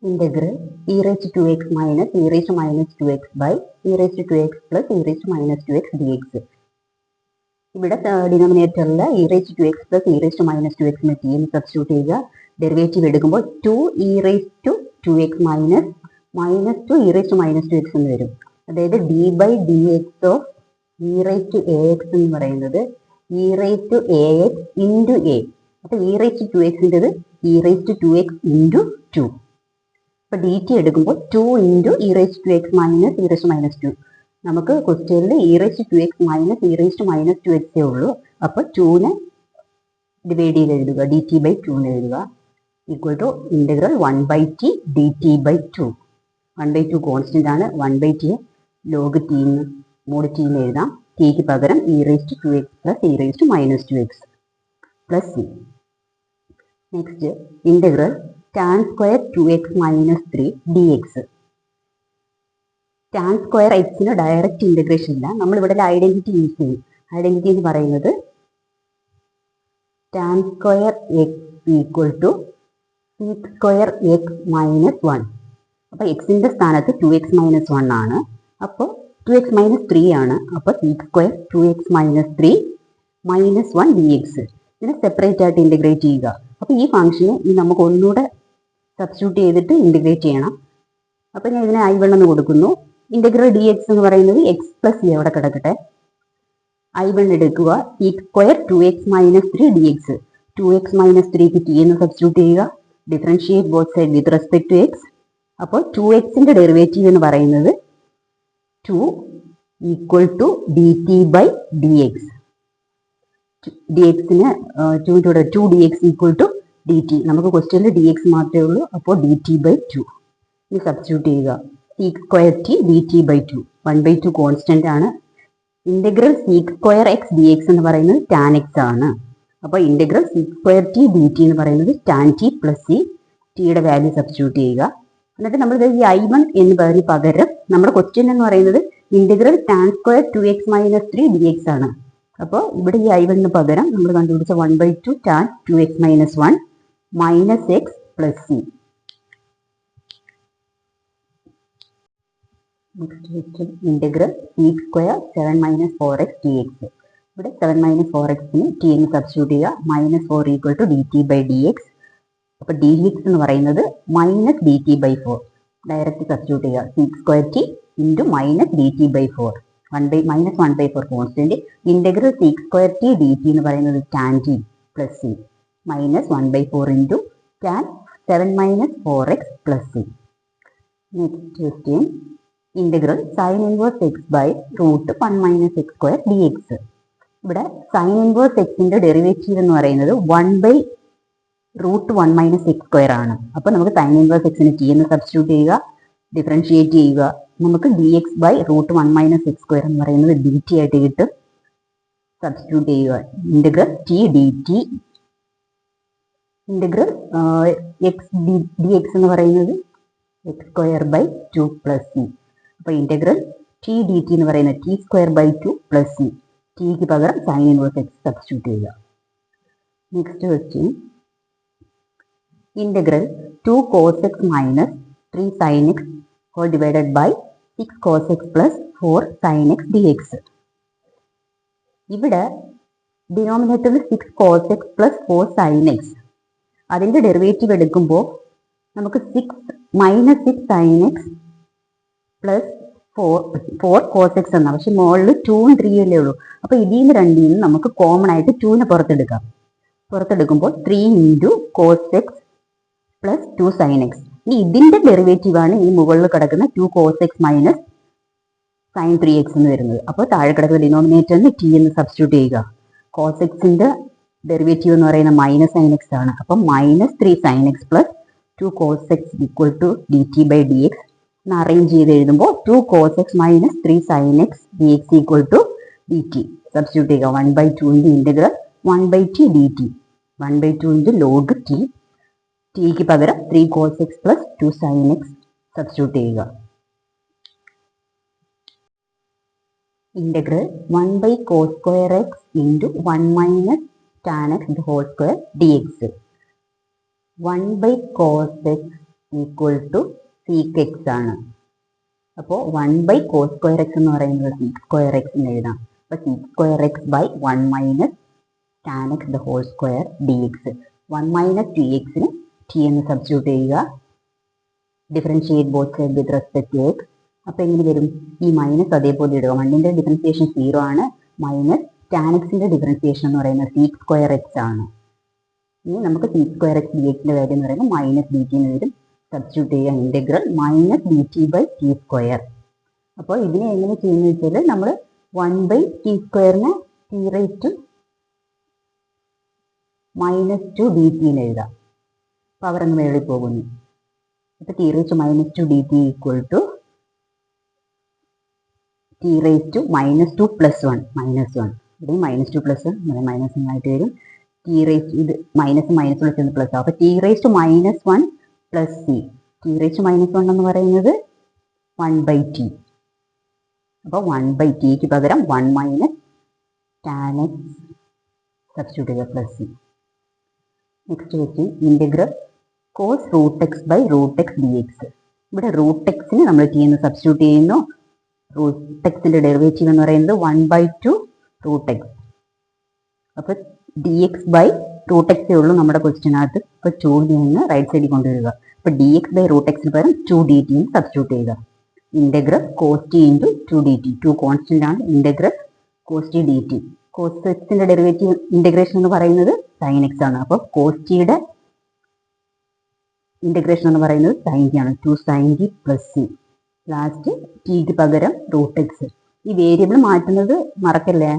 Integral e raised to x minus e raised to minus 2x by e raised to x plus e raised to minus 2x dx. ഇവിടെ ഡിനോമിനേറ്ററിൽ e raised to x plus e raised to minus 2x എന്ന് t എന്ന് substitute ചെയ്യുക. Derivative എടുക്കുമ്പോൾ 2 e raised to 2x minus 2 e raised to minus 2x എന്ന് വരും. അതായത് d by dx of e raised to ax എന്ന് പറയുന്നത് e raised to ax into a. അപ്പോൾ e raised to 2x e raised to 2x into 2. അപ്പോൾ D t എടുക്കുമ്പോൾ 2 into e raise to x minus e raise to minus 2. നമുക്ക് ക്വസ്റ്റ്യനിൽ e raise to x minus e raise to minus 2x ഉള്ളൂ. അപ്പോൾ 2നെ divide ചെയ്ത് എഴുതുക, D t by 2 എന്ന് എഴുതുക. Equal to integral 1/t d t by 2. 1/2 constant ആണ്. 1/t log T mode T എന്ന് എഴുതാം. ടിക്ക് പകരം e raise to x plus e raise to minus 2x plus c. Next integral tan square 2x minus 3 dx. tan square x-ന് direct integration ഇല്ല. നമ്മളിവിടെ identity use ചെയ്യും. Identity എന്ന് പറയുന്നത് tan square x equal to sec square x minus 1. അപ്പോൾ എക്സിൻ്റെ സ്ഥാനത്ത് 2x minus 1 ആണ്. അപ്പോൾ 2x മൈനസ് 3 ആണ്. അപ്പോൾ sec square 2x minus 3 minus 1 dx. ഇതിനെ സെപ്പറേറ്റ് ആയിട്ട് ഇൻ്റഗ്രേറ്റ് ചെയ്യുക. അപ്പോൾ ഈ ഫംഗ്ഷന് നമുക്ക് ഒന്നുകൂടെ സബ്സ്റ്റിറ്റ്യൂട്ട് ചെയ്തിട്ട് ഇൻ്റഗ്രേറ്റ് ചെയ്യണം. അപ്പോൾ ഞാൻ ഇതിനെ I1 എന്ന് കൊടുക്കുന്നു. ഇൻ്റഗ്രൽ ഡി എക്സ് എന്ന് പറയുന്നത് എക്സ് പ്ലസ് സി അവിടെ കിടക്കട്ടെ. I1 എടുക്കുക. sec square 2x minus 3 dx. 2x മൈനസ് 3ക്ക് ടി എന്ന് സബ്സ്റ്റിറ്റ്യൂട്ട് ചെയ്യുക. Differentiate both side with respect to x. അപ്പോൾ 2xൻ്റെ ഡെറിവേറ്റീവ് എന്ന് പറയുന്നത് 2 equal to d t by d x. D എക്സിന് 2 d x equal to d t. നമുക്ക് ക്വസ്റ്റ്യനിൽ ഡി എക്സ് മാത്രമേ ഉള്ളൂ. അപ്പോൾ ഡി ടി ബൈ 2 ഇത് സബ്സ്റ്റിറ്റ്യൂട്ട് ചെയ്യുക. sec square t d t by 2. 1/2 constant ആണ്. Integral sec square x d x എന്ന് പറയുന്നത് tan എക്സ് ആണ്. അപ്പോൾ integral sec square t d t എന്ന് പറയുന്നത് tan ടി പ്ലസ് സി. ടിയുടെ വാല്യൂ സബ്സ്റ്റിറ്റ്യൂട്ട് ചെയ്യുക. എന്നിട്ട് നമ്മൾ ഈ I1 എന്ന് പറയുന്ന പകരം നമ്മുടെ ക്വസ്റ്റ്യൻ എന്ന് പറയുന്നത് integral tan square 2x minus 3 dx ആണ്. അപ്പോൾ ഇവിടെ ഈ I1 പകരം നമ്മൾ കണ്ടുപിടിച്ച 1/2 tan 2x minus 1 minus x plus c. Integral sec square 7 minus 4x dx. ഇവിടെ 7 മൈനസ് 4xന് ടി എന്ന് സബ്സ്റ്റിറ്റ്യൂട്ട് ചെയ്യുക. Minus 4 equal to d t by d x. അപ്പോൾ ഡി എക്സ് എന്ന് പറയുന്നത് minus d t by 4. Direct substitute ചെയ്യുക. sec square t into minus d t by 4. Minus 1/4 constant. Integral sec square t d t എന്ന് പറയുന്നത് tan t plus C minus 1/4 into tan 7 minus 4x plus c. Next question integral sine inverse x by root 1 minus x square d x. ഇവിടെ sine inverse എക്സിൻ്റെ derivative എന്ന് പറയുന്നത് 1/√1 minus x square ആണ്. അപ്പോൾ നമുക്ക് sine inverse എക്സിന് t എന്ന് substitute ചെയ്യുക. ഡിഫറൻഷിയേറ്റ് ചെയ്യുക. നമുക്ക് d x by √1 minus x square എന്ന് പറയുന്നത് ഡി ടി ആയിട്ട് കിട്ടും. സബ്സ്റ്റിറ്റ്യൂട്ട് ചെയ്യുക. Integral t d t integral x d x എന്ന് പറയുന്നത് x square by 2 plus c. അപ്പോൾ ഇൻ്റഗ്രൽ ടി ഡി ടി എന്ന് പറയുന്നത് t square by 2 plus c. ടിക്ക് പകരം സൈൻ ഇൻവേഴ്സ് എക്സ് സബ്സ്റ്റിറ്റ്യൂട്ട് ചെയ്യുക. Next question integral 2 cos x minus 3 sin x whole divided by 6 cos x plus 4 sin x dx. ഇവിടെ ഡിനോമിനേറ്ററിൽ 6 cos x plus 4 sin x. അതിൻ്റെ derivative എടുക്കുമ്പോൾ നമുക്ക് 6 minus 6 sin x plus 4 cos x എന്നാണ്. പക്ഷെ മുകളിൽ 2ഉം 3ഉം അല്ലേ ഉള്ളൂ. അപ്പോൾ ഇതിൽ നിന്ന് രണ്ടിൽ നിന്ന് നമുക്ക് കോമൺ ആയിട്ട് 2നെ പുറത്തെടുക്കാം. പുറത്തെടുക്കുമ്പോൾ 3 into cos x plus 2 sin x. ഇനി ഇതിൻ്റെ ഡെറിവേറ്റീവാണ് ഈ മുകളിൽ കിടക്കുന്ന 2 cos x minus sin 3x എന്ന് വരുന്നത്. അപ്പോൾ താഴെ കിടക്കുന്ന ഡിനോമിനേറ്ററിന് ടി എന്ന് സബ്സ്റ്റിറ്റ്യൂട്ട് ചെയ്യുക. cos x-ൻ്റെ ഡെറിവേറ്റീവ് എന്ന് പറയുന്നത് മൈനസ് sin x ആണ്. അപ്പം minus 3 sin x plus 2 cos x equal to d t by d x എന്ന് അറേഞ്ച് ചെയ്ത് എഴുതുമ്പോൾ 2 cos x minus 3 sin x d x equal to d t substitute ചെയ്യുക. 1/2 into integral 1/t d t. 1/2 into log t. ടിക്ക് പകരം 3 cos x plus 2 sin x substitute ചെയ്യുക. Integral 1/cos square x into 1 minus tan x whole square d x. 1/cos x equal to sec x ആണ്. അപ്പോൾ 1/cos square X എന്ന് പറയുന്നത് seek square X എന്ന് എഴുതാം. അപ്പോൾ sec square x by 1 minus tan x the whole square d x. 1 minus t എക്സിന് t എന്ന് substitute ചെയ്യുക. Differentiate both side with respect to x. അപ്പോൾ എങ്ങനെ വരും? ഈ മൈനസ് അതേപോലെ ഇടുക. 1ന്റെ ഡിഫറൻസിയേഷൻ 0 ആണ്. മൈനസ് ടാൻ എക്സിന്റെ ഡിഫറൻസിയേഷൻ എന്ന് പറയുന്നത് സീക്ക് സ്ക്വയർ എക്സ് ആണ്. ഇനി നമുക്ക് സീക്ക് സ്ക്വയർ എക്സ് ഡി എക്സിന്റെ കാര്യം എന്ന് പറയുന്നത് മൈനസ് ഡി ടി എന്ന് വരും. സബ്സ്റ്റിറ്റ്യൂട്ട് ചെയ്യുക. Integral minus d t by t square. അപ്പോൾ ഇതിനെ എങ്ങനെ ചെയ്യുന്നത് വെച്ചാൽ നമ്മൾ 1/t സ്ക്വയറിനെ T raised -2 d t എന്ന് എഴുതാം. പവർ അങ്ങ് മേളിൽ പോകുന്നു. അപ്പോൾ t raised -2 d t equal to t raised -2 plus 1 -1. ഇവിടെ -2 പ്ലസ് 1 ഇവിടെ -1 ആയിട്ട് വരും. ടി റേസ്റ്റ് ഇത് മൈനസ് മൈനസ് ചേർന്ന് പ്ലസ് ആവും. അപ്പോൾ ടി റേസ്റ്റ് -1 പ്ലസ് സി. ടി റേസ്റ്റ് -1 എന്ന് പറയുന്നത് 1/t. അപ്പോൾ 1/tക്ക് പകരം 1 മൈനസ് ടാൻ എക്സ് സബ്സ്റ്റിറ്റ്യൂട്ട് ചെയ്യുക plus c. Next question integral cos root x by root x d x. ഇവിടെ റൂട്ട് എക്സിന് നമ്മൾ ടി എന്ന് സബ്സ്റ്റിറ്റ്യൂട്ട് ചെയ്യുന്നു. റൂട്ട് എക്സിൻ്റെ ഡെറിവേറ്റീവ് എന്ന് പറയുന്നത് 1/2 റൂട്ട് എക്സ്. അപ്പോൾ ഡി എക്സ് ബൈ റൂട്ട് എക്സേ ഉള്ളൂ നമ്മുടെ ക്വസ്റ്റ്യനകത്ത്. അപ്പോൾ 2 നിന്ന് റൈറ്റ് സൈഡിൽ കൊണ്ടുവരിക. അപ്പോൾ ഡി എക്സ് ബൈ റൂട്ട് എക്സിന് പകരം 2 ഡി ടി എന്ന് സബ്സ്റ്റിറ്റ്യൂട്ട് ചെയ്യുക. Integral cos t into 2 d t. 2 constant ആണ്. Integral cos t d t. Cos എക്സിൻ്റെ ഡെറിവേറ്റീവ് ഇൻ്റഗ്രേഷൻ എന്ന് പറയുന്നത് സൈൻ എക്സ് ആണ്. അപ്പോൾ കോസ് ടിയുടെ ഇൻ്റഗ്രേഷൻ എന്ന് പറയുന്നത് സൈൻ ടി ആണ്. 2 sine t plus c. Last ടിക്ക് പകരം റൂട്ട് എക്സ്. ഈ വേരിയബിൾ മാറ്റുന്നത് മറക്കല്ലേ.